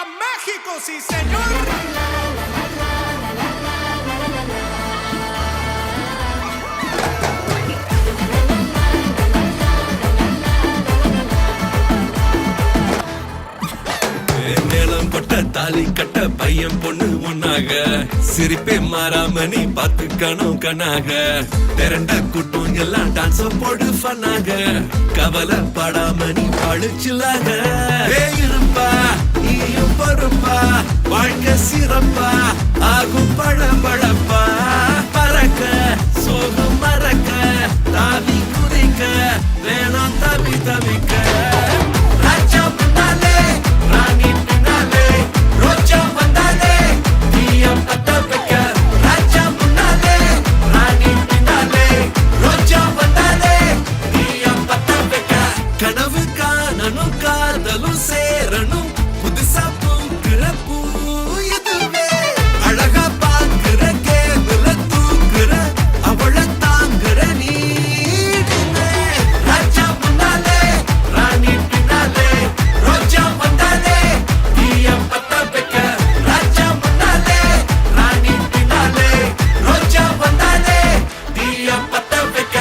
México, sí señor. மேளம் கொட்ட தாலி கட்ட பையன் பொண்ணு ஒன்னாக சிரிப்பே மாறாம நீ பாத்துக்கணும் கண்ணாக திரண்ட கூட்டம் எல்லாம் டான்ஸ் போடு ஃபன்னாக கவலைப்படாம நீ பழிச்சில்லாக இருப்பா நீயும் பொறுப்பா வாழ்க்கை சிறப்பா ஆகும் பழப்பழப்பா பறக்க சோகம் மறக்க தாவி குதிக்க வேணாம் தவி தவிக்க கனவு காணனும் காதலும் சேரணும் புதுசா பூக்குற பூ இதுவே அழகா பாக்குற கேவல தூக்குற அவள தாங்குற நீ ராஜா முன்னாலே ராணி பின்னாலே ரோஜா வந்தாலே தீய பத்த வைக்க ராஜா முன்னாலே ராணி பின்னாலே ரோஜா வந்தாலே தீய பத்த வைக்க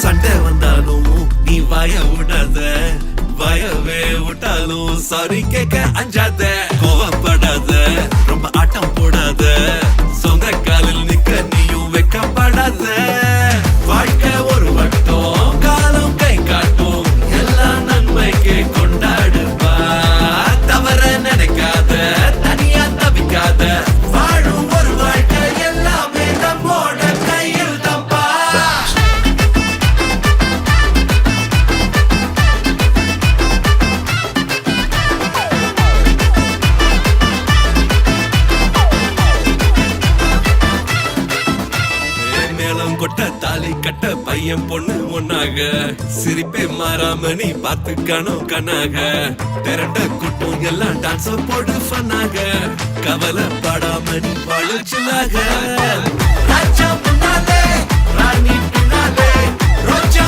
சண்டை வந்தாலும் நீ வாய விடாத வயவே விட்டாலும் சாரி கேட்க அஞ்சாத கோவப்படாத ரொம்ப ஆட்டம் போடாத சொந்த காலில் நிக்க நீயும் வைக்கப்படாத வாழ்க்கை ஒரு வட்டம் காலம் கை காட்டும் எல்லா நன்மைக்கு கொண்டாடுவா தவற நினைக்காத தனியா தவிக்காத வாழும் ஒரு வாழ்க்கை எல்லாமே நம்மோட கையில் தப்பா மேளம் கொட்ட தாலி கட்ட பையன் பொண்ணு ஒன்னாக சிரிப்பே மாறாம நீ பாத்துக்கணும் கண்ணாக திரண்ட கூட்டம் எல்லாம் டான்ஸ் போடு ஃபன்னாக கவலைப்படாம நீ பழிச்சில்லாக ராஜா முன்னாலே ராணி பின்னாலே ரோஜா